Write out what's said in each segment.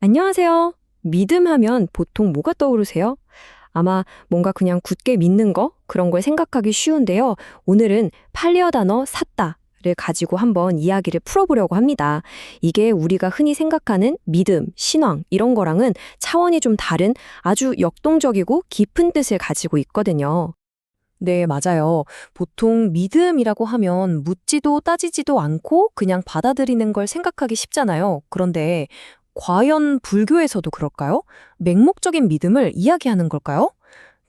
안녕하세요. 믿음 하면 보통 뭐가 떠오르세요? 아마 뭔가 그냥 굳게 믿는 거? 그런 걸 생각하기 쉬운데요. 오늘은 팔리어 단어 샀다를 가지고 한번 이야기를 풀어보려고 합니다. 이게 우리가 흔히 생각하는 믿음, 신앙 이런 거랑은 차원이 좀 다른 아주 역동적이고 깊은 뜻을 가지고 있거든요. 네, 맞아요. 보통 믿음이라고 하면 묻지도 따지지도 않고 그냥 받아들이는 걸 생각하기 쉽잖아요. 그런데 과연 불교에서도 그럴까요? 맹목적인 믿음을 이야기하는 걸까요?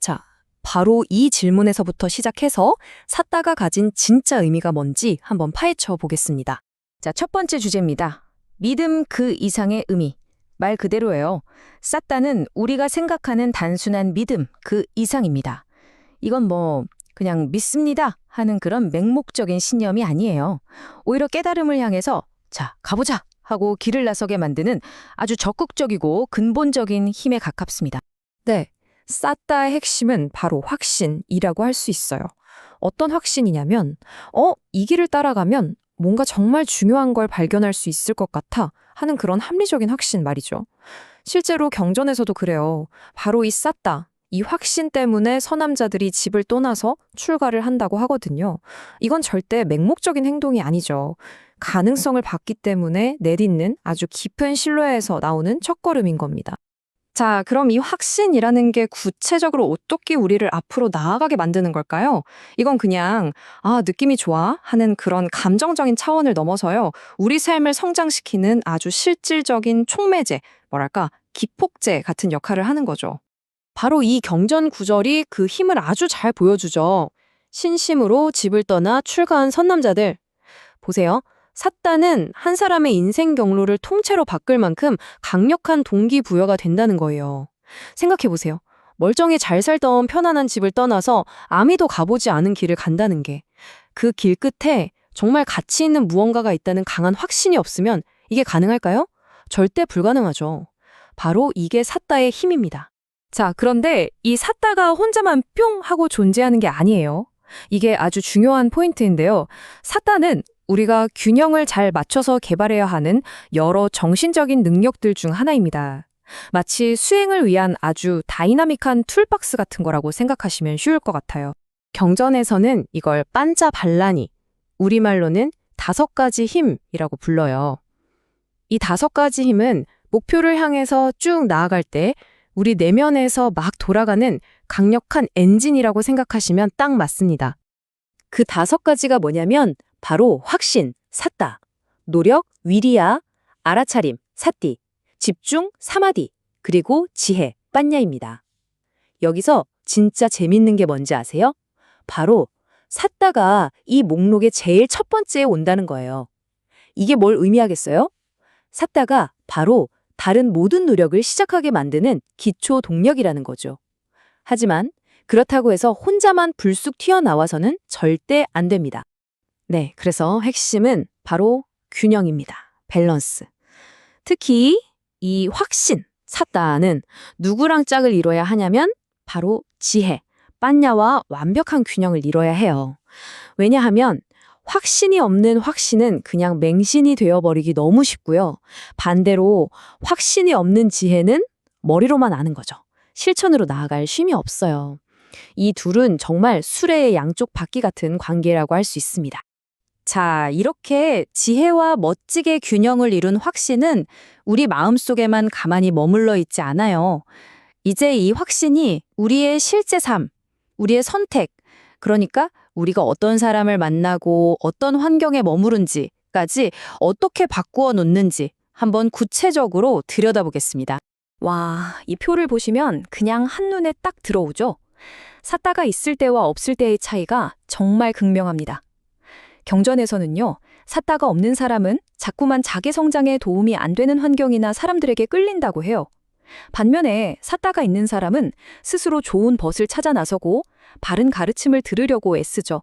자, 바로 이 질문에서부터 시작해서 샀다가 가진 진짜 의미가 뭔지 한번 파헤쳐 보겠습니다. 자, 첫 번째 주제입니다. 믿음 그 이상의 의미. 말 그대로예요. 쌌다는 우리가 생각하는 단순한 믿음 그 이상입니다. 이건 그냥 믿습니다 하는 그런 맹목적인 신념이 아니에요. 오히려 깨달음을 향해서 자, 가보자 하고 길을 나서게 만드는 아주 적극적이고 근본적인 힘에 가깝습니다. 네, 쌌다의 핵심은 바로 확신이라고 할 수 있어요. 어떤 확신이냐면, 이 길을 따라가면 뭔가 정말 중요한 걸 발견할 수 있을 것 같아 하는 그런 합리적인 확신 말이죠. 실제로 경전에서도 그래요. 바로 이 쌌다, 이 확신 때문에 서남자들이 집을 떠나서 출가를 한다고 하거든요. 이건 절대 맹목적인 행동이 아니죠. 가능성을 봤기 때문에 내딛는 아주 깊은 신뢰에서 나오는 첫걸음인 겁니다. 자, 그럼 이 확신이라는 게 구체적으로 어떻게 우리를 앞으로 나아가게 만드는 걸까요? 이건 그냥, 느낌이 좋아 하는 그런 감정적인 차원을 넘어서요. 우리 삶을 성장시키는 아주 실질적인 촉매제, 뭐랄까, 기폭제 같은 역할을 하는 거죠. 바로 이 경전 구절이 그 힘을 아주 잘 보여주죠. 신심으로 집을 떠나 출가한 선남자들. 보세요. 삿다는 한 사람의 인생 경로를 통째로 바꿀 만큼 강력한 동기부여가 된다는 거예요. 생각해보세요. 멀쩡히 잘 살던 편안한 집을 떠나서 아미도 가보지 않은 길을 간다는 게 그 길 끝에 정말 가치 있는 무언가가 있다는 강한 확신이 없으면 이게 가능할까요? 절대 불가능하죠. 바로 이게 삿다의 힘입니다. 자, 그런데 이 삿다가 혼자만 뿅 하고 존재하는 게 아니에요. 이게 아주 중요한 포인트인데요. 삿다는 우리가 균형을 잘 맞춰서 개발해야 하는 여러 정신적인 능력들 중 하나입니다. 마치 수행을 위한 아주 다이나믹한 툴박스 같은 거라고 생각하시면 쉬울 것 같아요. 경전에서는 이걸 빤자발라니, 우리말로는 5가지 힘이라고 불러요. 이 5가지 힘은 목표를 향해서 쭉 나아갈 때 우리 내면에서 막 돌아가는 강력한 엔진이라고 생각하시면 딱 맞습니다. 그 5가지가 뭐냐면 바로 확신, 삿다, 노력, 위리야, 알아차림, 사띠, 집중, 사마디, 그리고 지혜, 빠냐입니다. 여기서 진짜 재밌는 게 뭔지 아세요? 바로 삿다가 이 목록의 제일 첫 번째에 온다는 거예요. 이게 뭘 의미하겠어요? 삿다가 바로 다른 모든 노력을 시작하게 만드는 기초 동력이라는 거죠. 하지만 그렇다고 해서 혼자만 불쑥 튀어나와서는 절대 안 됩니다. 네, 그래서 핵심은 바로 균형입니다. 밸런스. 특히 이 확신, 삿다는 누구랑 짝을 이뤄야 하냐면 바로 지혜, 빠냐와 완벽한 균형을 이뤄야 해요. 왜냐하면 확신이 없는 확신은 그냥 맹신이 되어버리기 너무 쉽고요. 반대로 확신이 없는 지혜는 머리로만 아는 거죠. 실천으로 나아갈 쉼이 없어요. 이 둘은 정말 수레의 양쪽 바퀴 같은 관계라고 할 수 있습니다. 자, 이렇게 지혜와 멋지게 균형을 이룬 확신은 우리 마음속에만 가만히 머물러 있지 않아요. 이제 이 확신이 우리의 실제 삶, 우리의 선택, 그러니까 우리가 어떤 사람을 만나고 어떤 환경에 머무른지까지 어떻게 바꾸어 놓는지 한번 구체적으로 들여다보겠습니다. 와, 이 표를 보시면 그냥 한눈에 딱 들어오죠? 샀다가 있을 때와 없을 때의 차이가 정말 극명합니다. 경전에서는요, 샀다가 없는 사람은 자꾸만 자기 성장에 도움이 안 되는 환경이나 사람들에게 끌린다고 해요. 반면에 샀다가 있는 사람은 스스로 좋은 벗을 찾아 나서고 바른 가르침을 들으려고 애쓰죠.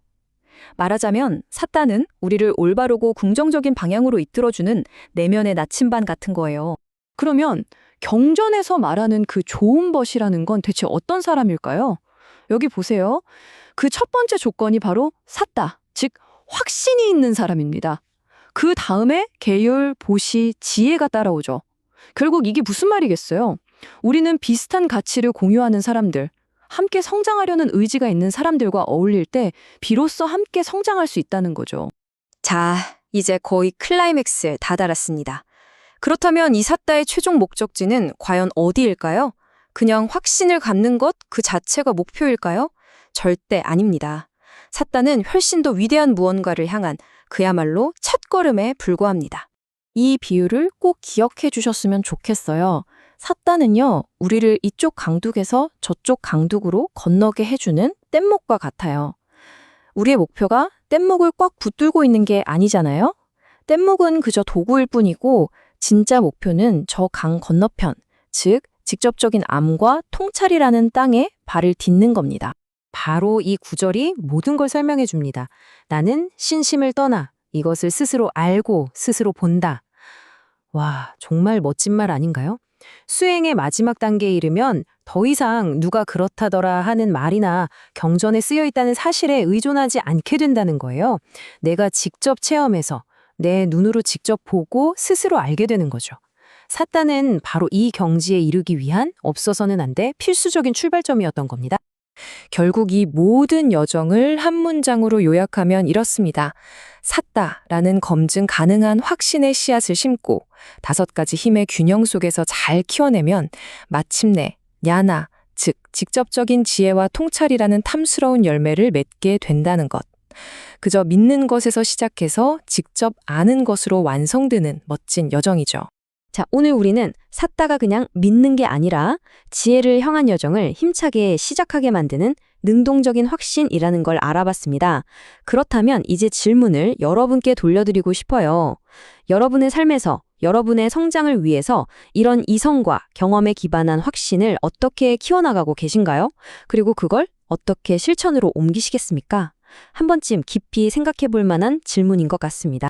말하자면 샀다는 우리를 올바르고 긍정적인 방향으로 이끌어주는 내면의 나침반 같은 거예요. 그러면 경전에서 말하는 그 좋은 벗이라는 건 대체 어떤 사람일까요? 여기 보세요. 그 첫 번째 조건이 바로 삿다, 즉 확신이 있는 사람입니다. 그 다음에 계율, 보시, 지혜가 따라오죠. 결국 이게 무슨 말이겠어요? 우리는 비슷한 가치를 공유하는 사람들, 함께 성장하려는 의지가 있는 사람들과 어울릴 때 비로소 함께 성장할 수 있다는 거죠. 자, 이제 거의 클라이맥스에 다다랐습니다. 그렇다면 이 삿다의 최종 목적지는 과연 어디일까요? 그냥 확신을 갖는 것 그 자체가 목표일까요? 절대 아닙니다. 삿다는 훨씬 더 위대한 무언가를 향한 그야말로 첫걸음에 불과합니다. 이 비유를 꼭 기억해 주셨으면 좋겠어요. 삿다는요, 우리를 이쪽 강둑에서 저쪽 강둑으로 건너게 해주는 뗏목과 같아요. 우리의 목표가 뗏목을 꽉 붙들고 있는 게 아니잖아요? 뗏목은 그저 도구일 뿐이고, 진짜 목표는 저 강 건너편, 즉, 직접적인 암과 통찰이라는 땅에 발을 딛는 겁니다. 바로 이 구절이 모든 걸 설명해 줍니다. 나는 신심을 떠나 이것을 스스로 알고 스스로 본다. 와, 정말 멋진 말 아닌가요? 수행의 마지막 단계에 이르면 더 이상 누가 그렇다더라 하는 말이나 경전에 쓰여 있다는 사실에 의존하지 않게 된다는 거예요. 내가 직접 체험해서 내 눈으로 직접 보고 스스로 알게 되는 거죠. 삿다는 바로 이 경지에 이르기 위한 없어서는 안 돼 필수적인 출발점이었던 겁니다. 결국 이 모든 여정을 한 문장으로 요약하면 이렇습니다. 삿다라는 검증 가능한 확신의 씨앗을 심고 5가지 힘의 균형 속에서 잘 키워내면 마침내 냐나, 즉 직접적인 지혜와 통찰이라는 탐스러운 열매를 맺게 된다는 것. 그저 믿는 것에서 시작해서 직접 아는 것으로 완성되는 멋진 여정이죠. 자, 오늘 우리는 삿다가 그냥 믿는 게 아니라 지혜를 향한 여정을 힘차게 시작하게 만드는 능동적인 확신이라는 걸 알아봤습니다. 그렇다면 이제 질문을 여러분께 돌려드리고 싶어요. 여러분의 삶에서 여러분의 성장을 위해서 이런 이성과 경험에 기반한 확신을 어떻게 키워나가고 계신가요? 그리고 그걸 어떻게 실천으로 옮기시겠습니까? 한 번쯤 깊이 생각해 볼 만한 질문인 것 같습니다.